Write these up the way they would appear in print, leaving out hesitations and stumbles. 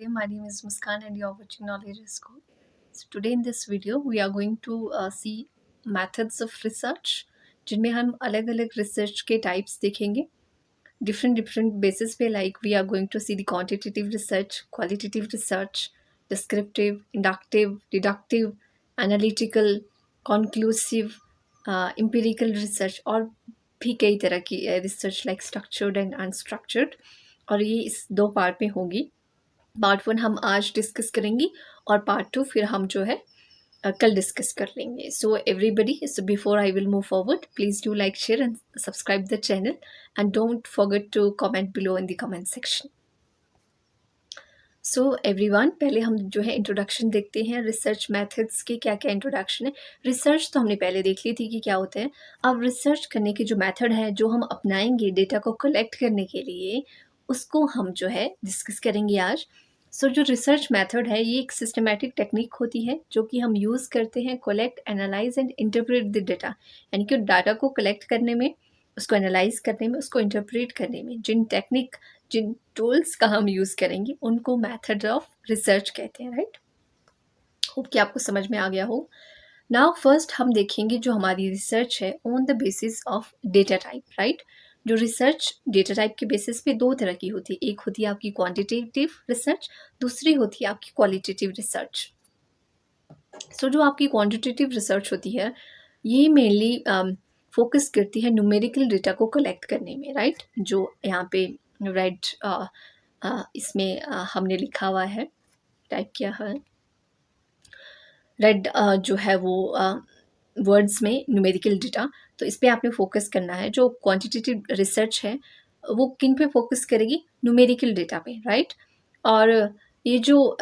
My name is Muskan and you're watching Knowledge is School. So today in this video we are going to see methods of research जिनमें हम अलग अलग research के types देखेंगे different basis पे like we are going to see the quantitative research, qualitative research, descriptive, inductive, deductive, analytical, conclusive, empirical research और भी कई तरह की research like structured and unstructured और ये इस दो पार्ट में होगी। पार्ट 1 हम आज डिस्कस करेंगे और पार्ट 2 फिर हम जो है कल डिस्कस कर लेंगे। So everybody, so before I will move forward, please do like, share and subscribe the channel and don't forget to comment below in the comment section. So everyone, पहले हम जो है इंट्रोडक्शन देखते हैं रिसर्च मेथड्स के। क्या क्या introduction है। रिसर्च तो हमने पहले देख ली थी कि क्या होता है। अब रिसर्च करने के जो मेथड है जो हम अपनाएंगे डेटा को कलेक्ट करने के लिए, उसको हम जो है डिस्कस करेंगे आज। सो जो रिसर्च मेथड है ये एक सिस्टमेटिक टेक्निक होती है जो कि हम यूज़ करते हैं collect, analyse and interpret the data. यानी कि डाटा को कलेक्ट करने में, उसको एनालाइज करने में, उसको इंटरप्रेट करने में जिन टूल्स का हम यूज़ करेंगे उनको मेथड ऑफ रिसर्च कहते हैं। राइट, होप कि आपको समझ में आ गया हो। नाउ फर्स्ट हम देखेंगे जो हमारी रिसर्च है on the basis of data type. Right, जो रिसर्च डेटा टाइप के बेसिस पे दो तरह की होती है। एक होती है आपकी क्वांटिटेटिव रिसर्च, दूसरी होती है आपकी क्वालिटेटिव रिसर्च। सो जो आपकी क्वांटिटेटिव रिसर्च होती है ये मेनली फोकस करती है न्यूमेरिकल डेटा को कलेक्ट करने में। राइट, जो यहाँ पे रेड इसमें हमने लिखा हुआ है, टाइप किया है रेड जो है वो वर्ड्स में न्यूमेरिकल डेटा, तो इस पे आपने फोकस करना है। जो क्वांटिटेटिव रिसर्च है वो किन पे फोकस करेगी, न्यूमेरिकल डेटा पे। राइट, और ये जो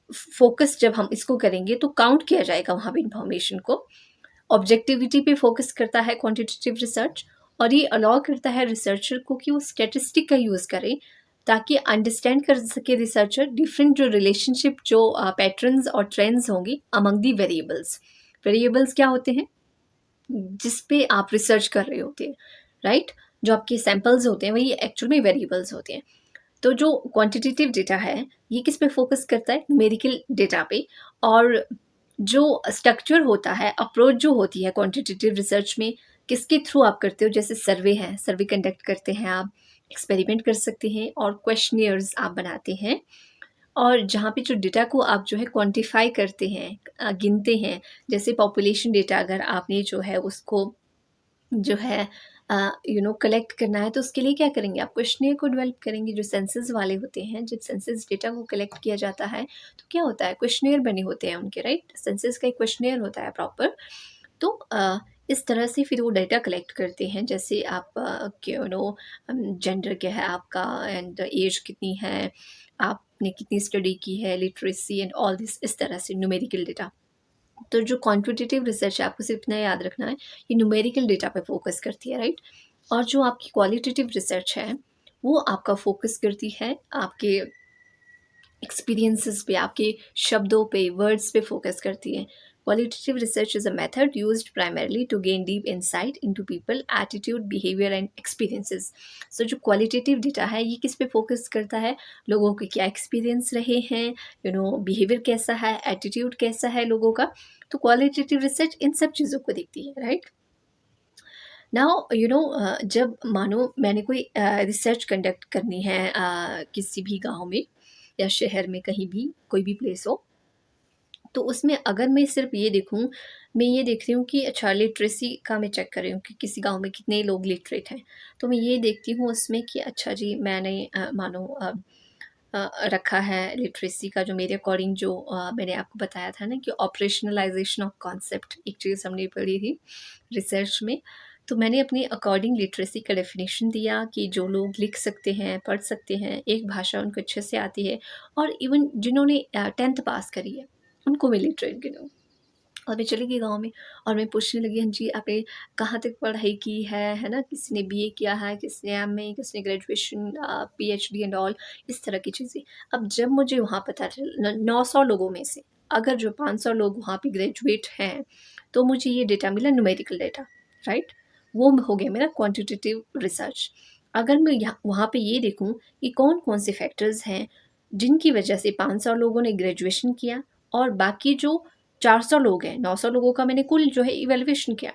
फोकस जब हम इसको करेंगे तो काउंट किया जाएगा वहाँ पे इंफॉर्मेशन को। ऑब्जेक्टिविटी पे फोकस करता है क्वांटिटेटिव रिसर्च, और ये अलाउ करता है रिसर्चर को कि वो स्टैटिस्टिक का यूज़ करे ताकि अंडरस्टैंड कर सके रिसर्चर डिफरेंट जो रिलेशनशिप, जो पैटर्न्स और ट्रेंड्स होंगी अमंग दी वेरिएबल्स। वेरिएबल्स क्या होते हैं, जिस पे आप रिसर्च कर रहे होते हैं। राइट, जो आपके सैम्पल्स होते हैं वही एक्चुअल में वेरिएबल्स होते हैं। तो जो क्वांटिटेटिव डेटा है ये किस पे फोकस करता है, न्यूमेरिकल डेटा पे। और जो स्ट्रक्चर होता है, अप्रोच जो होती है क्वांटिटेटिव रिसर्च में, किसके थ्रू आप करते हो, जैसे सर्वे है, सर्वे कंडक्ट करते हैं आप, एक्सपेरिमेंट कर सकते हैं और क्वेश्चनियर्स आप बनाते हैं। और जहाँ पे जो डेटा को आप जो है क्वांटिफाई करते हैं, गिनते हैं, जैसे पॉपुलेशन डेटा अगर आपने जो है उसको जो है कलेक्ट करना है तो उसके लिए क्या करेंगे, आप क्वेश्चनियर को डेवलप करेंगे। जो सेंसस वाले होते हैं, जब सेंसस डेटा को कलेक्ट किया जाता है तो क्या होता है, क्वेश्चनियर बने होते हैं उनके। राइट, सेंसस का एक क्वेश्चनियर होता है प्रॉपर। तो इस तरह से फिर वो डेटा कलेक्ट करते हैं, जैसे आप जेंडर क्या है आपका, एंड एज कितनी है, आपने कितनी स्टडी की है, लिटरेसी एंड ऑल दिस, इस तरह से न्यूमेरिकल डेटा। तो जो क्वांटिटेटिव रिसर्च है आपको सिर्फ इतना याद रखना है, ये न्यूमेरिकल डेटा पे फोकस करती है। राइट, और जो आपकी क्वालिटेटिव रिसर्च है वो आपका फोकस करती है आपके एक्सपीरियंसेस पे, आपके शब्दों पे, वर्ड्स पे फोकस करती है। Qualitative research is a method used primarily to gain deep insight into people, attitude, behavior and experiences. So जो qualitative data है ये किस पे फोकस करता है, लोगों के क्या एक्सपीरियंस रहे हैं, बिहेवियर कैसा है, एटीट्यूड कैसा है लोगों का। तो क्वालिटेटिव रिसर्च इन सब चीज़ों को देखती है। राइट, नाउ जब मानो मैंने कोई रिसर्च कंडक्ट करनी है किसी भी गांव में या शहर में, कहीं भी कोई भी प्लेस हो, तो उसमें अगर मैं सिर्फ ये देखूँ, मैं ये देख रही हूँ कि अच्छा लिटरेसी का मैं चेक कर रही हूँ कि किसी गांव में कितने लोग लिटरेट हैं, तो मैं ये देखती हूँ उसमें कि अच्छा जी मैंने मानो रखा है लिटरेसी का, जो मेरे अकॉर्डिंग जो मैंने आपको बताया था ना कि ऑपरेशनलाइजेशन ऑफ कॉन्सेप्ट एक चीज़ हमने पढ़ी थी रिसर्च में। तो मैंने अपने अकॉर्डिंग लिटरेसी का डेफिनेशन दिया कि जो लोग लिख सकते हैं, पढ़ सकते हैं, एक भाषा उनको अच्छे से आती है, और इवन जिन्होंने 10th पास करी है उनको मैं लिटरेट गिनूँ। और मैं चली गई गाँव में और मैं पूछने लगी, हाँ जी आपने कहाँ तक पढ़ाई की है ना, किसी ने बीए किया है, किसी ने एमए, किसी ने ग्रेजुएशन, पीएचडी एंड ऑल, इस तरह की चीज़ें। अब जब मुझे वहाँ पता चला 900 लोगों में से अगर जो 500 लोग वहाँ पे ग्रेजुएट हैं, तो मुझे ये डेटा मिला, न्यूमेरिकल डेटा। राइट, वो हो गया मेरा क्वांटिटेटिव रिसर्च। अगर मैं यहाँ वहाँ पे ये देखूँ कि कौन कौन से फैक्टर्स हैं जिनकी वजह से 500 लोगों ने ग्रेजुएशन किया और बाकी जो 400 लोग हैं, 900 लोगों का मैंने कुल जो है इवैल्यूएशन किया,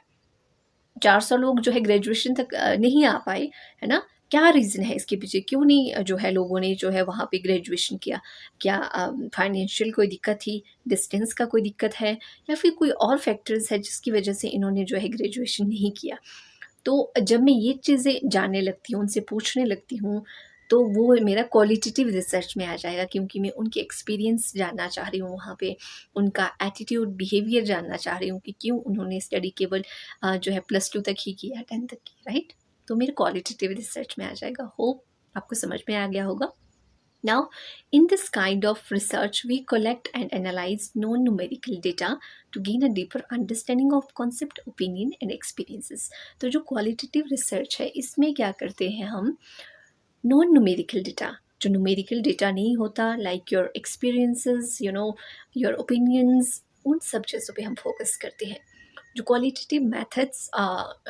400 लोग जो है ग्रेजुएशन तक नहीं आ पाए, है ना? क्या रीज़न है इसके पीछे? क्यों नहीं जो है लोगों ने जो है वहाँ पे ग्रेजुएशन किया? क्या फाइनेंशियल कोई दिक्कत थी, डिस्टेंस का कोई दिक्कत है या फिर कोई और फैक्टर्स है जिसकी वजह से इन्होंने जो है ग्रेजुएशन नहीं किया? तो जब मैं ये चीज़ें जानने लगती हूँ, उनसे पूछने लगती हूँ, तो वो मेरा क्वालिटेटिव रिसर्च में आ जाएगा, क्योंकि मैं उनके एक्सपीरियंस जानना चाह रही हूँ वहाँ पे, उनका एटीट्यूड, बिहेवियर जानना चाह रही हूँ कि क्यों उन्होंने स्टडी केवल जो है +2 तक ही किया, 10 तक की, राइट? तो मेरे क्वालिटेटिव रिसर्च में आ जाएगा। होप आपको समझ में आ गया होगा। Now, in this kind of research, we collect and analyze non-numerical data to gain a deeper understanding of concept, opinion and experiences. तो जो qualitative research है, इसमें क्या करते हैं हम, नॉन न्यूमेरिकल डेटा, जो न्यूमेरिकल डेटा नहीं होता, like your experiences, your opinions, उन सब चीज़ों पे हम फोकस करते हैं। जो क्वालिटेटिव मेथड्स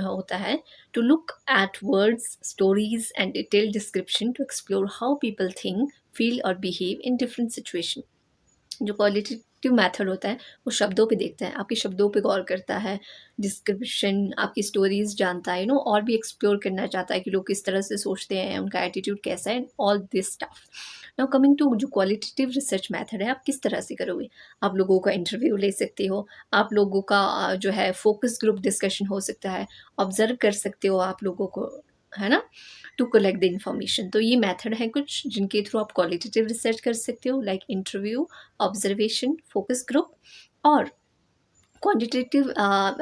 होता है, to look at words, stories and detail description to explore how people think, feel और बिहेव इन डिफरेंट सिचुएशन। जो क्वालिटेटिव मेथड होता है वो शब्दों पे देखता है, आपके शब्दों पे गौर करता है, डिस्क्रिप्शन, आपकी स्टोरीज जानता है, और भी एक्सप्लोर करना चाहता है कि लोग किस तरह से सोचते हैं, उनका एटीट्यूड कैसा है, all this stuff. Now coming to जो क्वालिटेटिव रिसर्च मेथड है, आप किस तरह से करोगे? आप लोगों का इंटरव्यू ले सकते हो, आप लोगों का जो है फोकस ग्रुप डिस्कशन हो सकता है, ऑब्जर्व कर सकते हो आप लोगों को, है ना, टू कलेक्ट द इन्फॉर्मेशन। तो ये मेथड है कुछ जिनके थ्रू आप क्वालिटेटिव रिसर्च कर सकते हो, like interview, observation, focus group. और क्वांटिटेटिव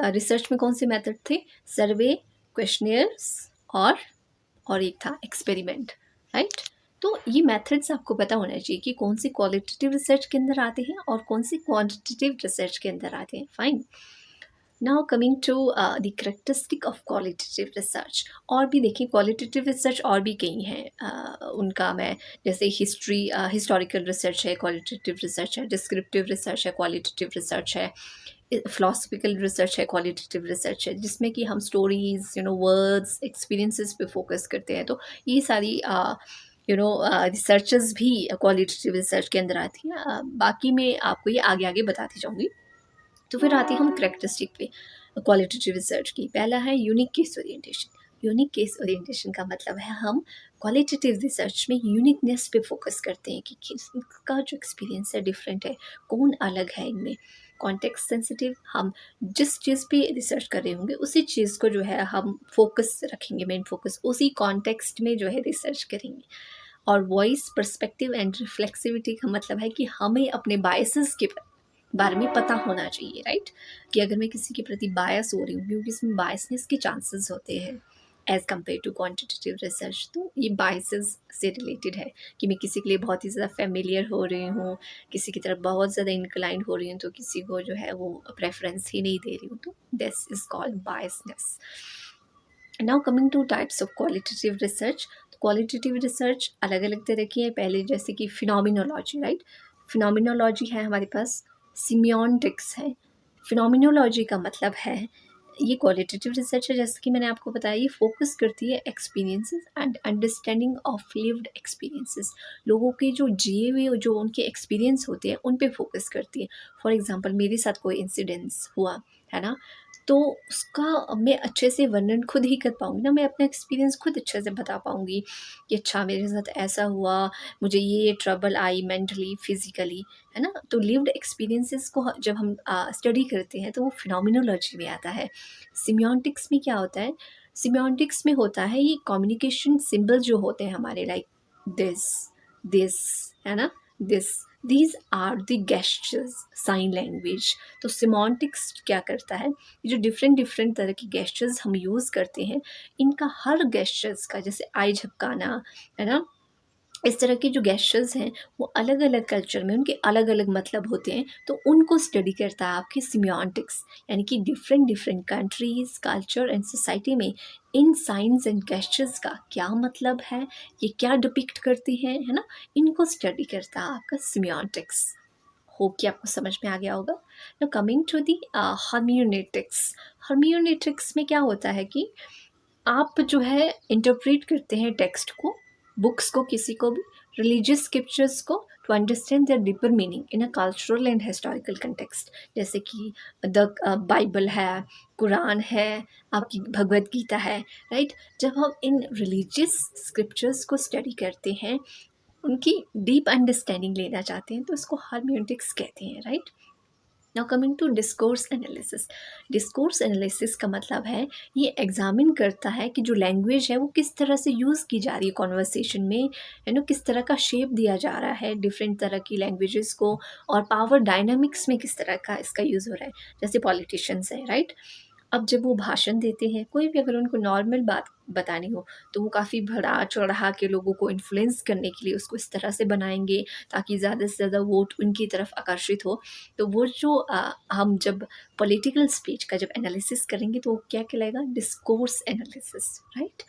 रिसर्च में कौन से मेथड थे? सर्वे, क्वेश्चनियर्स और एक था एक्सपेरिमेंट, राइट? तो ये मेथड्स आपको पता होना चाहिए कि कौन सी क्वालिटेटिव रिसर्च के अंदर आते हैं और कौन सी क्वांटिटेटिव रिसर्च के अंदर आते हैं। Fine. Now coming to the characteristic of qualitative research. और भी देखिए, क्वालिटेटिव रिसर्च और भी कई हैं, उनका मैं जैसे हिस्टोरिकल रिसर्च है, क्वालिटेटिव रिसर्च है, डिस्क्रिप्टिव रिसर्च है, क्वालिटेटिव रिसर्च है, फिलोसफिकल रिसर्च है, क्वालिटेटिव रिसर्च है, जिसमें कि हम स्टोरीज, वर्ड्स, एक्सपीरियंसेस पे फोकस करते हैं। तो ये सारी रिसर्चेस भी क्वालिटेटिव रिसर्च के अंदर आती हैं। बाकी मैं आपको ये आगे आगे बताती जाऊँगी। तो फिर आते हैं हम करेक्टरिस्टिक पे क्वालिटेटिव रिसर्च की। पहला है unique case orientation. Unique case orientation का मतलब है हम क्वालिटेटिव रिसर्च में यूनिकनेस पे फोकस करते हैं कि किसका जो एक्सपीरियंस है डिफरेंट है, कौन अलग है इनमें। कॉन्टेक्स्ट सेंसिटिव, हम जिस चीज़ पे रिसर्च कर रहे होंगे उसी चीज़ को जो है हम फोकस रखेंगे, मेन फोकस उसी कॉन्टेक्स्ट में जो है रिसर्च करेंगे। और वॉइस, पर्सपेक्टिव एंड रिफ्लेक्सिविटी का मतलब है कि हमें अपने बायसेस के बारे में पता होना चाहिए, राइट? कि अगर मैं किसी के प्रति बायस हो रही हूँ, क्योंकि इसमें बायसनेस के चांसेस होते हैं as compare to quantitative research. तो ये बायसेस से रिलेटेड है कि मैं किसी के लिए बहुत ही ज़्यादा फेमिलियर हो रही हूँ, किसी की तरफ बहुत ज़्यादा इंक्लाइंड हो रही हूँ, तो किसी को जो है वो प्रेफरेंस ही नहीं दे रही हूँ, तो this is called biasness. Now coming two types of qualitative research. Qualitative research अलग अलग तरह की है। पहले जैसे कि फिनोमिनोलॉजी, राइट? फिनोमिनोलॉजी है हमारे पास, सिमियोटिक्स है। फिनोमिनोलॉजी का मतलब है, ये क्वालिटेटिव रिसर्च है, जैसे कि मैंने आपको बताया, ये फोकस करती है experiences and understanding of lived experiences. लोगों के जो जिए हुए जो उनके एक्सपीरियंस होते हैं उन पे फोकस करती है। फॉर एग्जांपल, मेरे साथ कोई इंसिडेंस हुआ है ना, तो उसका मैं अच्छे से वर्णन खुद ही कर पाऊँगी ना, मैं अपना एक्सपीरियंस खुद अच्छे से बता पाऊँगी कि अच्छा मेरे साथ ऐसा हुआ, मुझे ये ट्रबल आई मेंटली, फिज़िकली, है ना? तो लिव्ड एक्सपीरियंसेस को जब हम स्टडी करते हैं तो वो फिनोमिनोलॉजी में आता है। सिमियोटिक्स में क्या होता है? सिमियोटिक्स में होता है ये कम्युनिकेशन सिंबल जो होते हैं हमारे, लाइक दिस, दिस, है ना? This, these are the gestures, sign language. तो सिमोंटिक्स क्या करता है, ये जो डिफरेंट डिफरेंट तरह की गेस्चर्स हम यूज़ करते हैं, इनका हर गेस्चर्स का, जैसे आई झपकाना, है ना, इस तरह के जो गेस्चर्स हैं वो अलग अलग कल्चर में उनके अलग अलग मतलब होते हैं। तो उनको स्टडी करता है आपकी सिमियोटिक्स, यानी कि different different countries, culture and society में इन साइंस एंड गेस्चर्स का क्या मतलब है, ये क्या डिपिक्ट करते हैं, है ना, इनको स्टडी करता है आपका सिमियोटिक्स। होप कि आपको समझ में आ गया होगा। Now coming to the hermeneutics. Hermeneutics में क्या होता है कि आप जो है इंटरप्रेट करते हैं टेक्स्ट को, बुक्स को, किसी को भी, रिलीजियस स्क्रिप्चर्स को to understand their deeper meaning in a cultural and historical context, जैसे कि द बाइबल है, कुरान है, आपकी भगवत गीता है, राइट। जब हम इन रिलीजियस स्क्रिप्चर्स को स्टडी करते हैं, उनकी डीप अंडरस्टैंडिंग लेना चाहते हैं, तो उसको हर्मेनेटिक्स कहते हैं, right. Now coming to discourse analysis. Discourse analysis का मतलब है, ये एग्जामिन करता है कि जो लैंग्वेज है वो किस तरह से यूज़ की जा रही है कॉन्वर्सेशन में, किस तरह का शेप दिया जा रहा है डिफरेंट तरह की लैंग्वेजेस को, और पावर डायनामिक्स में किस तरह का इसका यूज़ हो रहा है। जैसे पॉलिटिशियंस है, राइट। अब जब वो भाषण देते हैं, कोई भी अगर उनको नॉर्मल बात बतानी हो, तो वो काफ़ी बढ़ा चढ़ा के लोगों को इन्फ्लुएंस करने के लिए उसको इस तरह से बनाएंगे ताकि ज़्यादा से ज़्यादा वोट उनकी तरफ आकर्षित हो। तो वो जो हम जब पॉलिटिकल स्पीच का जब एनालिसिस करेंगे, तो वो क्या कहलाएगा? Discourse analysis, right.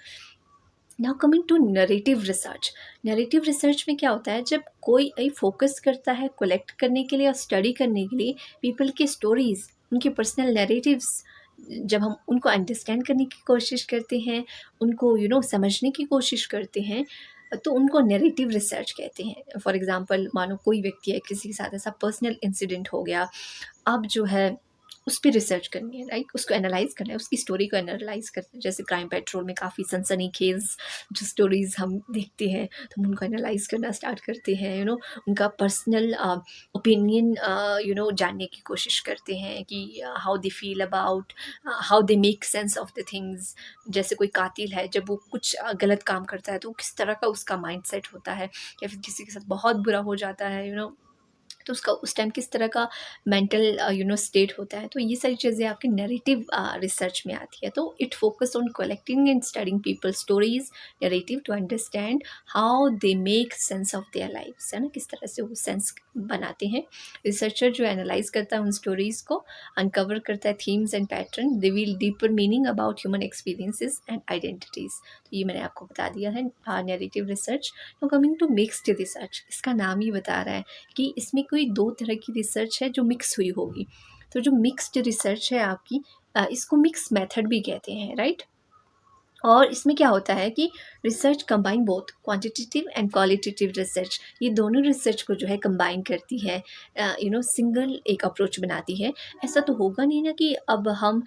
Now coming to narrative research. Narrative research में क्या होता है, जब कोई फोकस करता है कलेक्ट करने के लिए और स्टडी करने के लिए पीपल की स्टोरीज, उनके पर्सनल नरेटिव्स, जब हम उनको अंडरस्टैंड करने की कोशिश करते हैं, उनको समझने की कोशिश करते हैं, तो उनको नरेटिव रिसर्च कहते हैं। फॉर एग्जांपल, मानो कोई व्यक्ति है, किसी के साथ ऐसा पर्सनल इंसिडेंट हो गया, अब जो है उस पे रिसर्च करनी है, राइट। उसको एनालाइज़ करना है, उसकी स्टोरी को एनालाइज़ करते हैं। जैसे क्राइम पेट्रोल में काफ़ी सनसनीखेज़ जो स्टोरीज़ हम देखते हैं, तो हम उनको एनालाइज़ करना स्टार्ट करते हैं, उनका पर्सनल ओपिनियन जानने की कोशिश करते हैं कि how they feel about, how they make sense of the things. जैसे कोई कातिल है, जब वो कुछ गलत काम करता है, तो किस तरह का उसका माइंडसेट होता है, या फिर किसी के साथ बहुत बुरा हो जाता है, तो उसका उस टाइम किस तरह का मेंटल स्टेट होता है। तो ये सारी चीज़ें आपकी नैरेटिव रिसर्च में आती है। तो it focus on collecting and studying people stories narrative to understand how they make sense of their lifes, है ना, किस तरह से वो सेंस बनाते हैं। रिसर्चर जो एनालाइज करता है उन स्टोरीज को, अनकवर करता है themes and pattern, reveal deeper meaning about human experiences and identities. तो ये मैंने आपको बता दिया है narrative research. Now coming to mixed research, इसका नाम ही बता रहा है कि इसमें कोई दो तरह की रिसर्च है जो मिक्स हुई होगी। तो जो मिक्स्ड रिसर्च है आपकी, इसको मिक्स मेथड भी कहते हैं, राइट। और इसमें क्या होता है कि research combine both quantitative and qualitative research, ये दोनों रिसर्च को जो है कंबाइन करती है, सिंगल एक अप्रोच बनाती है। ऐसा तो होगा नहीं ना कि अब हम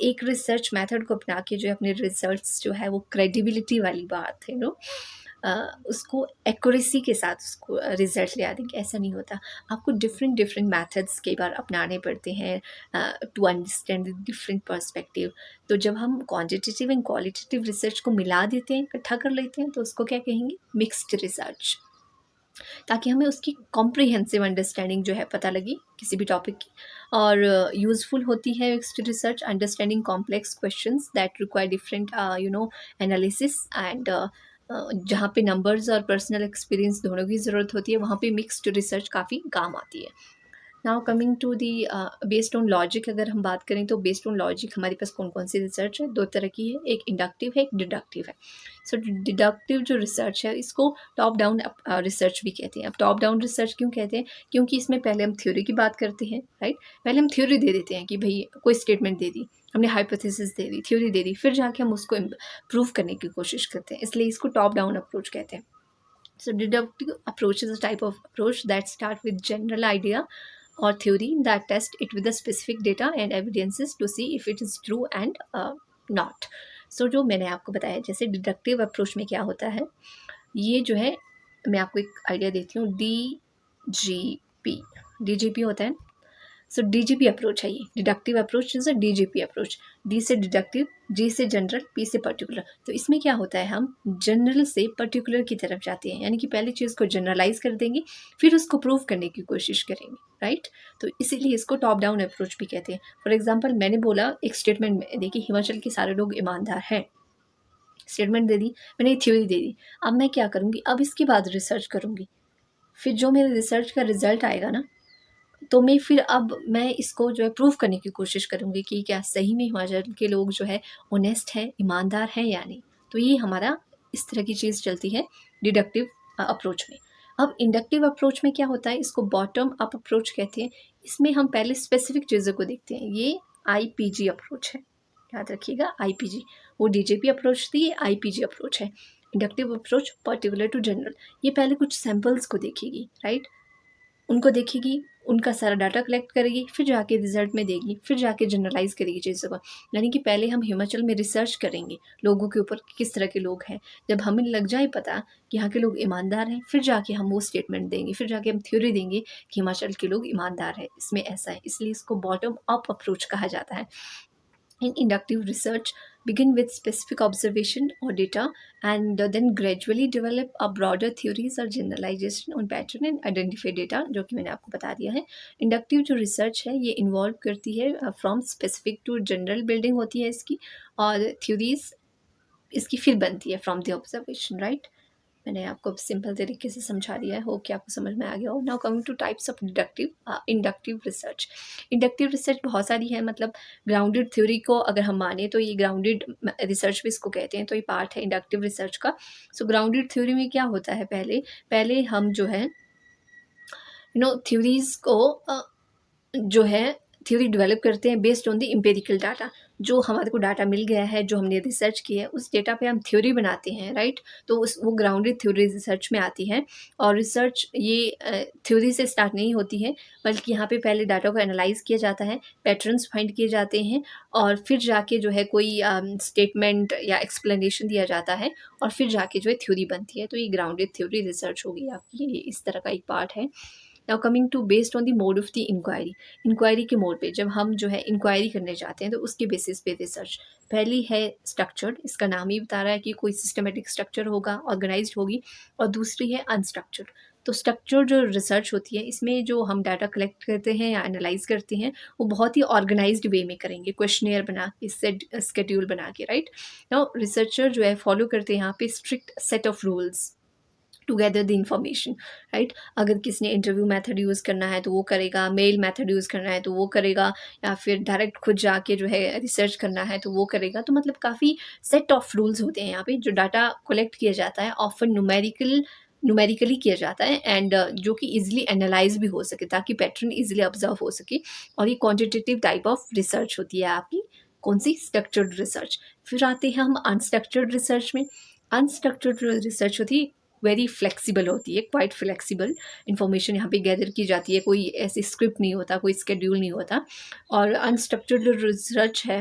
एक रिसर्च मेथड को अपना के जो है अपने रिसर्च जो है वो क्रेडिबिलिटी वाली बात है, उसको एक्यूरेसी के साथ उसको रिजल्ट ले आ देंगे, ऐसा नहीं होता। आपको डिफरेंट डिफरेंट मेथड्स कई बार अपनाने पड़ते हैं टू अंडरस्टैंड डिफरेंट पर्सपेक्टिव। तो जब हम क्वांटिटेटिव एंड क्वालिटेटिव रिसर्च को मिला देते हैं, इकट्ठा कर लेते हैं, तो उसको क्या कहेंगे? मिक्स्ड रिसर्च, ताकि हमें उसकी कॉम्प्रिहेंसिव अंडरस्टैंडिंग जो है पता लगी किसी भी टॉपिक की। और यूज़फुल होती है mixed research understanding complex questions that require different analysis and जहाँ पे नंबर्स और पर्सनल एक्सपीरियंस दोनों की ज़रूरत होती है, वहाँ पे मिक्स्ड रिसर्च काफ़ी काम आती है। Now coming to the based on logic, अगर हम बात करें तो बेस्ड ऑन लॉजिक हमारे पास कौन कौन सी रिसर्च है? दो तरह की है, एक इंडक्टिव है, एक डिडक्टिव है। सो डिडक्टिव जो रिसर्च है, इसको टॉप डाउन रिसर्च भी कहते हैं। अब टॉप डाउन रिसर्च क्यों कहते हैं? क्योंकि इसमें पहले हम थ्योरी की बात करते हैं, राइट। पहले हम थ्योरी दे देते हैं कि भाई कोई स्टेटमेंट दे दी, हमने हाइपोथेसिस दे दी, थ्योरी दे दी, फिर जाके हम उसको प्रूव करने की कोशिश करते हैं, इसलिए इसको टॉप डाउन अप्रोच कहते हैं। So deductive approach is a type of approach that start with general idea or theory that test it with the specific data and evidences to see if it is true and not. So जो मैंने आपको बताया, जैसे deductive approach में क्या होता है, ये जो है मैं आपको एक आइडिया देती हूँ। DGP होता है। सो DGP अप्रोच है ये, deductive approach is a DGP approach. D से डिडक्टिव, G से जनरल, P से पर्टिकुलर। तो इसमें क्या होता है, हम जनरल से पर्टिकुलर की तरफ जाते हैं, यानी कि पहले चीज़ को जनरलाइज कर देंगे, फिर उसको प्रूव करने की कोशिश करेंगे, राइट। तो इसीलिए इसको टॉप डाउन अप्रोच भी कहते हैं। फॉर एग्जाम्पल, मैंने बोला एक स्टेटमेंट में, देखिए हिमाचल के सारे लोग ईमानदार हैं, स्टेटमेंट दे दी मैंने, थ्योरी दे दी। अब मैं क्या करूँगी, अब इसके बाद रिसर्च करूँगी, फिर जो मेरे रिसर्च का रिजल्ट आएगा ना, तो मैं इसको जो है प्रूव करने की कोशिश करूँगी कि क्या सही में हिमाचल के लोग जो है ऑनेस्ट हैं, ईमानदार हैं या नहीं। तो ये हमारा इस तरह की चीज़ चलती है डिडक्टिव अप्रोच में। अब इंडक्टिव अप्रोच में क्या होता है, इसको बॉटम अप अप्रोच कहते हैं। इसमें हम पहले स्पेसिफिक चीज़ों को देखते हैं। ये IPG अप्रोच है, याद रखिएगा IPG। वो DGP अप्रोच थी, ये IPG अप्रोच है। Inductive approach particular to general, ये पहले कुछ सैम्पल्स को देखेगी, राइट, उनको देखेगी, उनका सारा डाटा कलेक्ट करेगी, फिर जाके रिजल्ट में देगी, फिर जाके जनरलाइज करेगी चीज़ों को। यानी कि पहले हम हिमाचल में रिसर्च करेंगे लोगों के ऊपर कि किस तरह के लोग हैं। जब हमें लग जाए पता कि यहाँ के लोग ईमानदार हैं, फिर जाके हम वो स्टेटमेंट देंगे, फिर जाके हम थ्योरी देंगे कि हिमाचल के लोग ईमानदार हैं, इसमें ऐसा है। इसलिए इसको बॉटम अप अप्रोच कहा जाता है। In inductive research, begin with specific observation or data and then gradually develop a broader theories or generalization on pattern and identify data, जो कि मैंने आपको बता दिया है। इंडक्टिव जो रिसर्च है ये इन्वॉल्व करती है from specific to general building होती है इसकी, और थ्योरीज इसकी फिर बनती है फ्रॉम द ऑब्जर्वेशन, राइट। मैंने आपको सिंपल तरीके से समझा दिया है, होप कि आपको समझ में आ गया हो। Now coming two types of inductive research. Inductive research बहुत सारी है, मतलब ग्राउंडेड थ्योरी को अगर हम माने तो ये ग्राउंडेड रिसर्च भी इसको कहते हैं, तो ये पार्ट है इंडक्टिव रिसर्च का। सो ग्राउंडेड थ्योरी में क्या होता है, पहले पहले हम जो है थ्योरीज को जो है थ्योरी डेवलप करते हैं based on the empirical data. जो हमारे को डाटा मिल गया है, जो हमने रिसर्च किया है, उस डेटा पे हम थ्योरी बनाते हैं, राइट। तो वो ग्राउंडेड थ्योरी रिसर्च में आती है। और रिसर्च ये थ्योरी से स्टार्ट नहीं होती है, बल्कि यहाँ पे पहले डाटा को एनालाइज किया जाता है, पैटर्न्स फाइंड किए जाते हैं, और फिर जाके जो है कोई स्टेटमेंट या एक्सप्लेनेशन दिया जाता है, और फिर जाके जो है थ्योरी बनती है। तो ये ग्राउंडेड थ्योरी रिसर्च होगी आपकी, ये इस तरह का एक पार्ट है। Now coming to based on the mode of the inquiry. Inquiry के मोड पे जब हम जो है इंक्वायरी करने जाते हैं तो उसके बेसिस पे रिसर्च। पहली है स्ट्रक्चर्ड, इसका नाम ही बता रहा है कि कोई सिस्टमेटिक स्ट्रक्चर होगा, ऑर्गेनाइज्ड होगी। और दूसरी है अनस्ट्रक्चर्ड। तो स्ट्रक्चर जो रिसर्च होती है, इसमें जो हम डाटा कलेक्ट करते हैं या एनालाइज करते हैं, वो बहुत ही ऑर्गेनाइज्ड वे में करेंगे, क्वेश्चनियर बना के, स्केड्यूल बना के, राइट। नाउ रिसर्चर जो है फॉलो करते हैं यहाँ पे strict set of rules to gather the information, right. अगर किसी ने इंटरव्यू मेथड यूज़ करना है तो वो करेगा, मेल मेथड यूज़ करना है तो वो करेगा, या फिर डायरेक्ट खुद जाके जो है रिसर्च करना है तो वो करेगा। तो मतलब काफ़ी सेट ऑफ रूल्स होते हैं यहाँ पे। जो डाटा कलेक्ट किया जाता है ऑफन न्यूमेरिकली किया जाता है, एंड जो कि इजीली एनालाइज भी हो सके, ताकि पैटर्न इजीली ऑब्जर्व हो सके। और ये क्वांटिटेटिव टाइप ऑफ रिसर्च होती है आपकी, कौन सी, स्ट्रक्चर्ड रिसर्च। फिर आते हैं हम अनस्ट्रक्चर्ड रिसर्च में। अनस्ट्रक्चर्ड रिसर्च होती है वेरी फ्लेक्सिबल होती है, क्वाइट फ्लेक्सिबल इन्फॉर्मेशन यहाँ पे गैदर की जाती है, कोई ऐसी स्क्रिप्ट नहीं होता, कोई स्केड्यूल नहीं होता। और अनस्ट्रक्चर्ड रिसर्च है,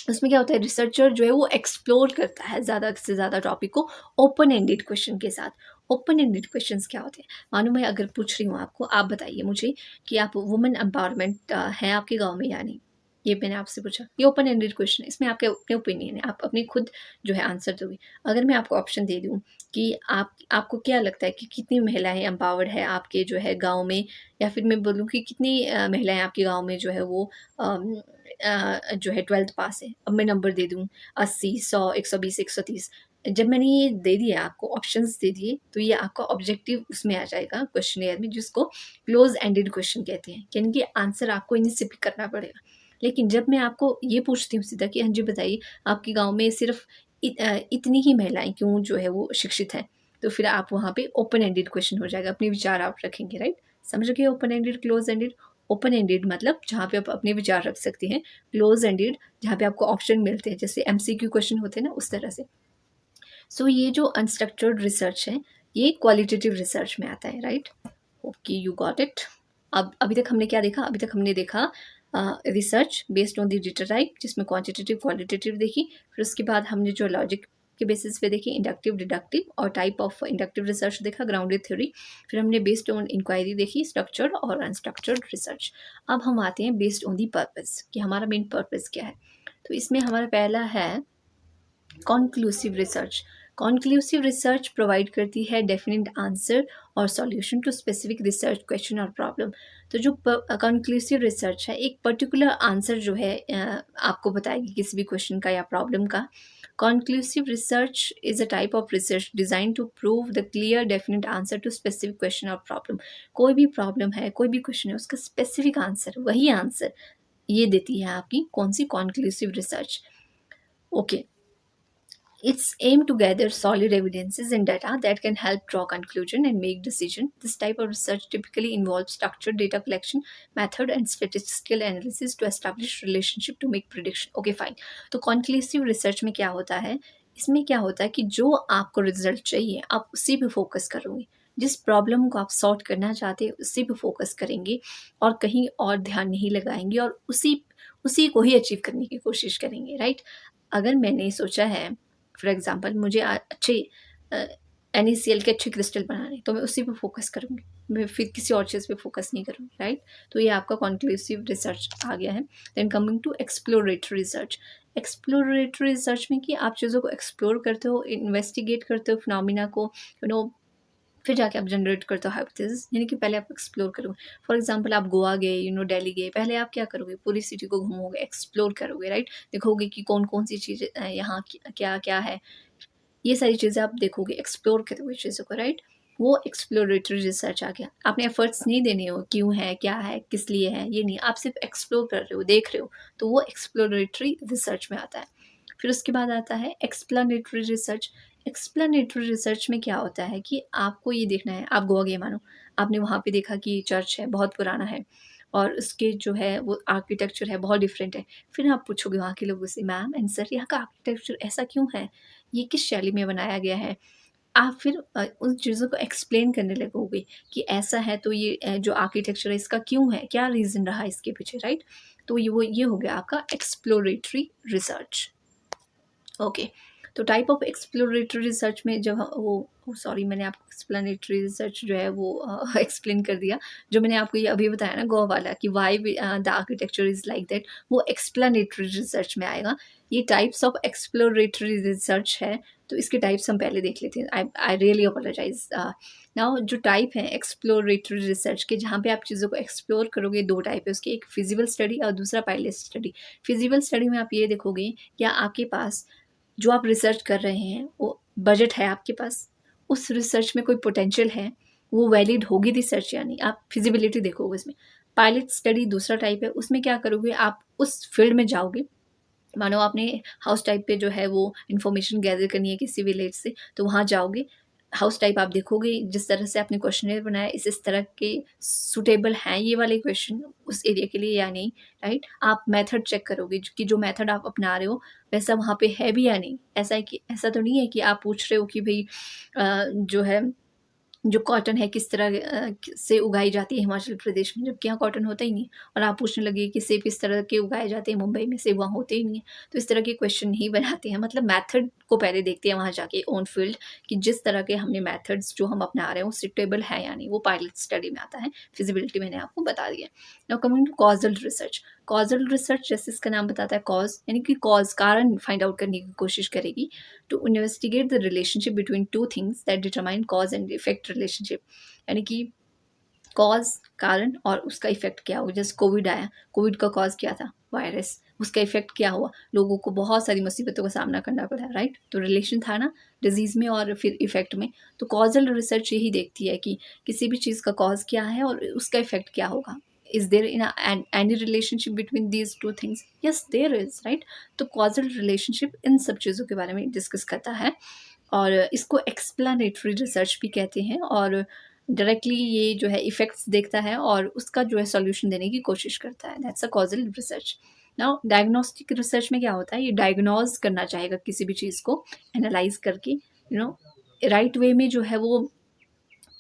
उसमें क्या होता है, रिसर्चर जो है वो एक्सप्लोर करता है ज़्यादा से ज़्यादा टॉपिक को ओपन एंडेड क्वेश्चन के साथ। ओपन एंडेड क्वेश्चंस क्या होते हैं, मानो मैं अगर पूछ रही हूँ आपको, आप बताइए मुझे कि आप वुमेन एम्पावरमेंट है आपके गाँव में या नहीं, ये मैंने आपसे पूछा। ये ओपन एंडेड क्वेश्चन है, इसमें आपके अपने ओपिनियन है, आप अपने खुद जो है आंसर दोगे। अगर मैं आपको ऑप्शन दे दूँ कि आपको क्या लगता है कि कितनी महिलाएं एम्पावर्ड है आपके जो है गांव में, या फिर मैं बोलूँ कि कितनी महिलाएं आपके गांव में जो है वो जो है 12th पास है। अब मैं नंबर दे दूँ 80, 100, 120, 130। जब मैंने ये दे दिया आपको, ऑप्शंस दे दिए, तो ये आपका ऑब्जेक्टिव उसमें आ जाएगा क्वेश्चनियर में, जिसको क्लोज एंडेड क्वेश्चन कहते हैं, यानी कि आंसर आपको इन्हीं से पिक करना पड़ेगा। लेकिन जब मैं आपको ये पूछती हूँ सीधा कि हाँ जी बताइए, आपके गाँव में सिर्फ इतनी ही महिलाएं क्यों जो है वो शिक्षित हैं, तो फिर आप वहाँ पे ओपन एंडेड क्वेश्चन हो जाएगा, अपने विचार आप रखेंगे, राइट। समझ गए open ended, close ended. Open ended मतलब जहाँ पे आप अपने विचार रख सकते हैं, क्लोज एंडेड जहाँ पे आपको ऑप्शन मिलते हैं, जैसे एमसीक्यू क्वेश्चन होते हैं ना, उस तरह से। सो ये जो अनस्ट्रक्चर्ड रिसर्च है, ये क्वालिटेटिव रिसर्च में आता है, right. Okay, you got it. अब अभी तक हमने क्या देखा, अभी तक हमने देखा research based on the data type, जिसमें क्वांटिटेटिव क्वालिटेटिव देखी। फिर उसके बाद हमने जो लॉजिक के बेसिस पे देखी, इंडक्टिव डिडक्टिव, और टाइप ऑफ इंडक्टिव रिसर्च देखा, ग्राउंडेड थ्योरी। फिर हमने बेस्ड ऑन इंक्वायरी देखी, स्ट्रक्चर्ड और अनस्ट्रक्चर्ड रिसर्च। अब हम आते हैं बेस्ड ऑन दी पर्पस, कि हमारा मेन पर्पस क्या है। तो इसमें हमारा पहला है conclusive research. Conclusive research provide करती है डेफिनेट आंसर और solution to specific research question और प्रॉब्लम। तो जो कॉन्क्लूसिव रिसर्च है, एक पर्टिकुलर आंसर जो है आपको बताएगी किसी भी क्वेश्चन का या प्रॉब्लम का। Conclusive research is a type of research design to prove the clear definite answer to specific question और प्रॉब्लम। कोई भी प्रॉब्लम है, कोई भी क्वेश्चन है, उसका स्पेसिफिक आंसर, वही आंसर ये देती है आपकी कौन सी, conclusive research. Okay, its aim to gather solid evidences and data that can help draw conclusion and make decision. This type of research typically involves structured data collection method and statistical analysis to establish relationship to make prediction. Okay, fine. तो conclusive research में क्या होता है इसमें क्या होता है कि जो आपको रिजल्ट चाहिए आप उसी पे फोकस करोगे, जिस प्रॉब्लम को आप सॉल्व करना चाहते हैं उसी पे फोकस करेंगे और कहीं और ध्यान नहीं लगाएंगे और उसी उसी को ही अचीव करने की कोशिश करेंगे, राइट। अगर मैंने सोचा है फॉर एग्जांपल मुझे अच्छे NaCl के अच्छे क्रिस्टल बनाने, तो मैं उसी पे फोकस करूँगी, मैं फिर किसी और चीज़ पे फोकस नहीं करूँगी, राइट। तो ये आपका कॉन्क्लूसिव रिसर्च आ गया है। Then coming to exploratory research. Exploratory research में कि आप चीज़ों को एक्सप्लोर करते हो, इन्वेस्टिगेट करते हो फिनोमिना को, फिर जाके आप जनरेट करते हो हाइपोथेसिस, यानी कि पहले आप एक्सप्लोर करोगे। फॉर एग्जांपल आप गोवा गए, दिल्ली गए, पहले आप क्या करोगे, पूरी सिटी को घूमोगे, एक्सप्लोर करोगे, राइट। देखोगे कि कौन कौन सी चीज़ें यहाँ क्या क्या है, ये सारी चीज़ें आप देखोगे, एक्सप्लोर करोगे चीज़ों को, राइट। वो एक्सप्लोरेटरी रिसर्च आ गया। आपने एफर्ट्स नहीं देने हो क्यों है, क्या है, किस लिए है, ये नहीं, आप सिर्फ एक्सप्लोर कर रहे हो, देख रहे हो, तो वो एक्सप्लोरेटरी रिसर्च में आता है। फिर उसके बाद आता है एक्सप्लेनेटरी रिसर्च। एक्सप्लेनेटरी रिसर्च में क्या होता है कि आपको ये देखना है, आप गोवा गए मानो, आपने वहाँ पे देखा कि चर्च है, बहुत पुराना है और उसके जो है वो आर्किटेक्चर है बहुत डिफरेंट है। फिर आप पूछोगे वहाँ के लोगों से, मैम एंड सर यहाँ का आर्किटेक्चर ऐसा क्यों है, ये किस शैली में बनाया गया है। आप फिर उन चीज़ों को एक्सप्लेन करने लगोगे कि ऐसा है तो ये जो आर्किटेक्चर है इसका क्यों है, क्या रीज़न रहा इसके पीछे, राइट। तो ये हो गया आपका एक्सप्लोरेटरी रिसर्च। ओके। तो टाइप ऑफ एक्सप्लोरेटरी रिसर्च में जब वो सॉरी, मैंने आपको एक्सप्लेनेटरी रिसर्च जो है वो एक्सप्लेन कर दिया। जो मैंने आपको ये अभी बताया ना गोवा वाला कि why the architecture is like that, वो एक्सप्लेनेटरी रिसर्च में आएगा। ये टाइप्स ऑफ एक्सप्लोरेटरी रिसर्च है, तो इसके टाइप्स हम पहले देख लेते हैं। I really apologize. नाउ जो टाइप है एक्सप्लोरेटरी रिसर्च के, जहाँ पे आप चीज़ों को एक्सप्लोर करोगे, दो टाइप है उसके, एक फिजिबल स्टडी और दूसरा पायलट स्टडी। फिजिबल स्टडी में आप ये देखोगे क्या आपके पास जो आप रिसर्च कर रहे हैं वो बजट है आपके पास, उस रिसर्च में कोई पोटेंशियल है, वो वैलिड होगी रिसर्च या नहीं, आप फिजिबिलिटी देखोगे इसमें। पायलट स्टडी दूसरा टाइप है, उसमें क्या करोगे, आप उस फील्ड में जाओगे, मानो आपने हाउस टाइप पे जो है वो इन्फॉर्मेशन गैदर करनी है किसी विलेज से, तो वहाँ जाओगे, हाउस टाइप आप देखोगे, जिस तरह से आपने क्वेश्चनर बनाया इस तरह के सूटेबल हैं ये वाले क्वेश्चन उस एरिया के लिए या नहीं, राइट। आप मेथड चेक करोगे कि जो मेथड आप अपना रहे हो वैसा वहाँ पे है भी या नहीं। ऐसा है कि ऐसा तो नहीं है कि आप पूछ रहे हो कि भाई जो है जो कॉटन है किस तरह से उगाई जाती है हिमाचल प्रदेश में, जबकि यहाँ कॉटन होता ही नहीं है, और आप पूछने लगे कि सेब किस तरह के उगाए जाते हैं मुंबई में, सेब वहाँ होते ही नहीं है। तो इस तरह के क्वेश्चन नहीं बनाते हैं, मतलब मेथड को पहले देखते हैं वहाँ जाके ऑन फील्ड, कि जिस तरह के हमने मेथड्स जो हम अपना रहे हैं वो सुटेबल है या नहीं, वो पायलट स्टडी में आता है। फिजिबिलिटी मैंने आपको बता दिया। Now coming to causal research. Causal research जैसे इसका नाम बताता है, कॉज यानी कि कॉज, कारण फाइंड आउट करने की कोशिश करेगी, to investigate the relationship between two things that determine cause and effect relationship. यानी कि कॉज, कारण और उसका इफेक्ट क्या हुआ। जैसे कोविड आया, कोविड का कॉज क्या था, वायरस, उसका इफेक्ट क्या हुआ, लोगों को बहुत सारी मुसीबतों का सामना करना पड़ा, राइट। तो रिलेशन था ना डिजीज में और फिर इफेक्ट में। तो कॉजल रिसर्च यही देखती है कि किसी भी चीज़ का कॉज क्या है और उसका इफेक्ट क्या होगा। Is there in any relationship between these two things, yes there is, right. तो कॉजल रिलेशनशिप इन सब चीज़ों के बारे में डिस्कस करता है और इसको एक्सप्लेनेटरी रिसर्च भी कहते हैं। और डायरेक्टली ये जो है इफ़ेक्ट्स देखता है और उसका जो है सॉल्यूशन देने की कोशिश करता है। That's a causal research. Now diagnostic research में क्या होता है, ये डायग्नोज करना चाहेगा किसी भी चीज़ को एनालाइज करके, राइट वे में जो है वो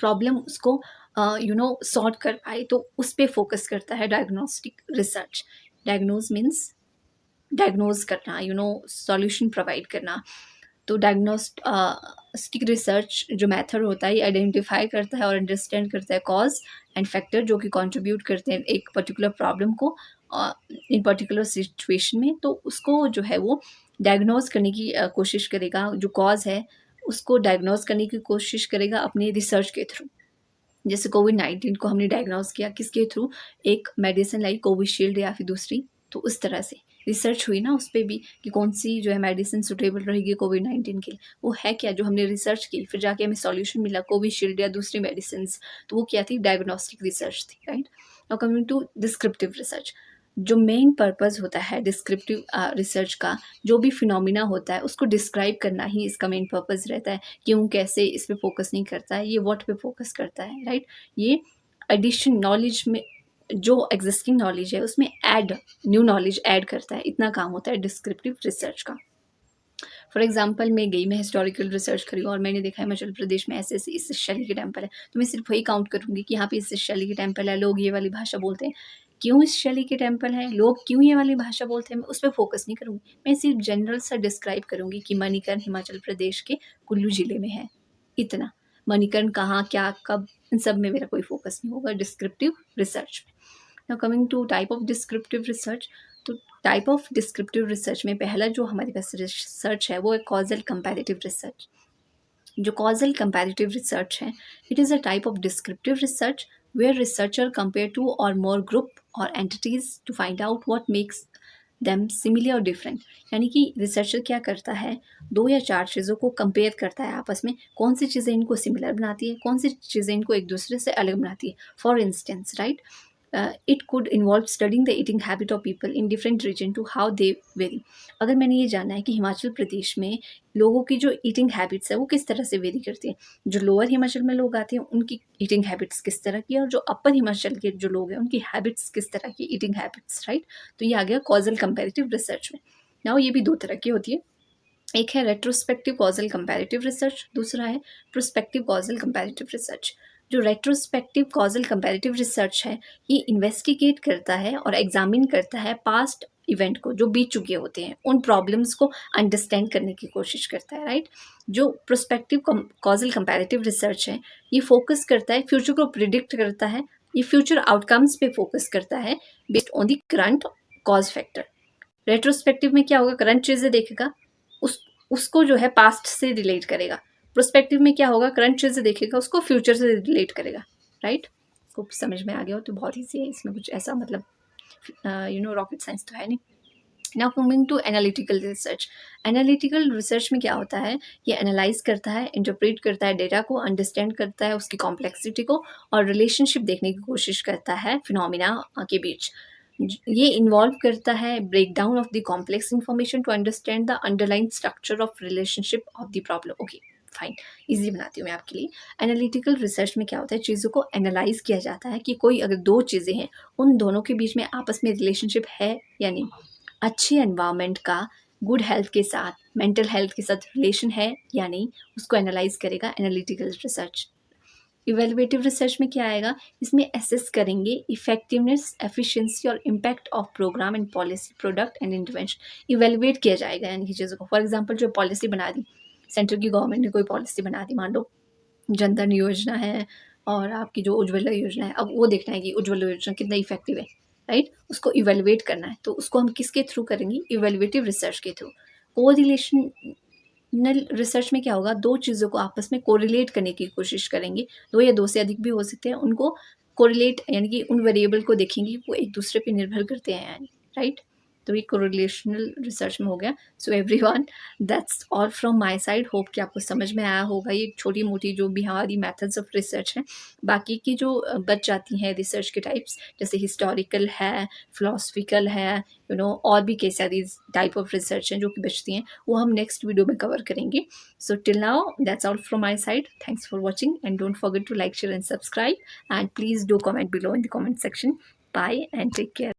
प्रॉब्लम उसको सॉर्ट कर पाए, तो उस पर फोकस करता है diagnostic research. Diagnose means diagnose करना, सॉल्यूशन प्रोवाइड करना। तो डायग्नोस्टिक रिसर्च जो मेथड होता है ये आइडेंटिफाई करता है और अंडरस्टैंड करता है कॉज एंड फैक्टर जो कि कंट्रीब्यूट करते हैं एक पर्टिकुलर प्रॉब्लम को इन पर्टिकुलर सिचुएशन में। तो उसको जो है वो डायग्नोज करने की कोशिश करेगा, जो कॉज है उसको डायग्नोज करने की कोशिश करेगा अपने रिसर्च के थ्रू। जैसे कोविड-19 को हमने डायग्नोज किया किसके थ्रू, एक मेडिसिन लाई कोविशील्ड या फिर दूसरी, तो उस तरह से रिसर्च हुई ना उस पे भी कि कौन सी जो है मेडिसिन सुटेबल रहेगी कोविड-19 के लिए, वो है क्या जो हमने रिसर्च की, फिर जाके हमें सॉल्यूशन मिला कोविशील्ड या दूसरी मेडिसिन। तो वो क्या थी, डायग्नोस्टिक रिसर्च थी, right. Now coming to descriptive research. जो मेन पर्पस होता है डिस्क्रिप्टिव रिसर्च का, जो भी फिनोमिना होता है उसको डिस्क्राइब करना ही इसका मेन पर्पस रहता है। क्यों, कैसे, इस पे फोकस नहीं करता है, ये व्हाट पे फोकस करता है, राइट। ये एडिशन नॉलेज में, जो एग्जिस्टिंग नॉलेज है उसमें ऐड न्यू नॉलेज ऐड करता है, इतना काम होता है डिस्क्रिप्टिव रिसर्च का। फॉर एग्जांपल मैं हिस्टोरिकल रिसर्च करी और मैंने देखा हिमाचल प्रदेश में ऐसे ऐसे इस शैली के टेम्पल है, तो मैं सिर्फ वही काउंट करूँगी कि यहाँ पे इस शैली के टेम्पल है, लोग ये वाली भाषा बोलते हैं, क्यों इस शैली के टेम्पल है, लोग क्यों ये वाली भाषा बोलते हैं, मैं उस पर फोकस नहीं करूँगी। मैं सिर्फ जनरल सा डिस्क्राइब करूँगी कि मणिकर्ण हिमाचल प्रदेश के कुल्लू ज़िले में है, इतना। मणिकर्ण कहाँ, क्या, कब, इन सब में मेरा कोई फोकस नहीं होगा डिस्क्रिप्टिव रिसर्च में। Now coming to type of descriptive research, तो टाइप ऑफ डिस्क्रिप्टिव रिसर्च में पहला जो हमारे पास रिसर्च है वो है कॉजल कंपैरेटिव रिसर्च। जो कॉजल कंपैरेटिव रिसर्च है, it is a type of descriptive research where researcher compare two और मोर ग्रुप और entities to find out what makes them similar और डिफरेंट। यानी कि रिसर्चर क्या करता है, 2 या 4 चीज़ों को कंपेयर करता है आपस में, कौन सी चीज़ें इनको सिमिलर बनाती है, कौन सी चीज़ें इनको एक दूसरे से अलग बनाती है। For instance right, it could involve studying the eating habit of people in different region to how they vary. अगर मैंने ये जानना है कि हिमाचल प्रदेश में लोगों की जो ईटिंग हैबिट्स है वो किस तरह से वेरी करती है, जो लोअर हिमाचल में लोग आते हैं उनकी ईटिंग हैबिट्स किस तरह की है, और जो अपर हिमाचल के जो लोग हैं उनकी हैबिट्स किस तरह की, ईटिंग हैबिट्स राइट। तो ये आ गया कॉजल कंपैरेटिव रिसर्च में। नाउ ये भी 2 तरह की होती है, एक है रेट्रोस्पेक्टिव कॉजल कंपैरेटिव रिसर्च, दूसरा है प्रोस्पेक्टिव कॉजल कंपैरेटिव रिसर्च। जो रेट्रोस्पेक्टिव कॉजल कंपैरेटिव रिसर्च है, ये इन्वेस्टिगेट करता है और एग्जामिन करता है पास्ट इवेंट को जो बीत चुके होते हैं, उन प्रॉब्लम्स को अंडरस्टैंड करने की कोशिश करता है राइट। जो प्रोस्पेक्टिव कॉजल कंपैरेटिव रिसर्च है, ये फोकस करता है, फ्यूचर को प्रिडिक्ट करता है, ये फ्यूचर आउटकम्स पे फोकस करता है based on the current cause factor. Retrospective में क्या होगा, करंट चीज़ें देखेगा, उसको जो है पास्ट से रिलेट करेगा। प्रोस्पेक्टिव में क्या होगा, करंट चीज़ें देखेगा, उसको फ्यूचर से रिलेट करेगा राइट। को समझ में आ गया हो तो बहुत ईजी है, इसमें कुछ ऐसा मतलब रॉकेट साइंस तो है नहीं। Now coming to analytical research. Analytical research में क्या होता है, ये एनालाइज करता है, इंटरप्रेट करता है डेटा को, अंडरस्टैंड करता है उसकी कॉम्प्लेक्सिटी को, और रिलेशनशिप देखने की कोशिश करता है फिनोमिना के बीच। ये इन्वॉल्व करता है break down of the complex information to understand the underline structure of relationship of the problem. Okay fine, easy बनाती हूँ मैं आपके लिए। एनालिटिकल रिसर्च में क्या होता है, चीज़ों को एनालाइज किया जाता है कि कोई अगर 2 चीज़ें हैं, उन दोनों के बीच में आपस में रिलेशनशिप है या नहीं, अच्छी एनवायरनमेंट का गुड हेल्थ के साथ, मेंटल हेल्थ के साथ रिलेशन है या नहीं, उसको एनालाइज करेगा एनालिटिकल रिसर्च। इवेलुएटिव रिसर्च में क्या आएगा, इसमें एसेस करेंगे इफेक्टिवनेस, एफिशिएंसी और impact of programme and policy, product and intervention. Evaluate किया जाएगा यानी कि चीज़ों को। फॉर एग्जांपल जो पॉलिसी बना दी, सेंटर की गवर्नमेंट ने कोई पॉलिसी बना दी, मान लो जन धन योजना है और आपकी जो उज्ज्वला योजना है, अब वो देखना है कि उज्ज्वला योजना कितना इफेक्टिव है राइट, उसको इवेलुएट करना है। तो उसको हम किसके थ्रू करेंगे, इवेलुएटिव रिसर्च के थ्रू। कोरिलेशनल रिसर्च में क्या होगा, 2 चीज़ों को आपस में कोरिलेट करने की कोशिश करेंगे, 2 या 2 से अधिक भी हो सकते हैं, उनको कोरिलेट यानी कि उन वेरिएबल को देखेंगे वो एक दूसरे पे निर्भर करते हैं यानी राइट। तो ये कोरिलेशनल रिसर्च में हो गया। So everyone, that's all from my side. Hope कि आपको समझ में आया होगा ये छोटी मोटी जो भी हमारी मेथड्स ऑफ रिसर्च हैं। बाकी की जो बच जाती हैं रिसर्च के टाइप्स, जैसे हिस्टोरिकल है, फिलोसफिकल है, और भी कई सारी टाइप ऑफ रिसर्च हैं जो कि बचती हैं, वो हम नेक्स्ट वीडियो में कवर करेंगे। So till now that's all from my side. Thanks for watching and don't forget to like, share and subscribe, and please do comment below in the comment section. Bye and take care.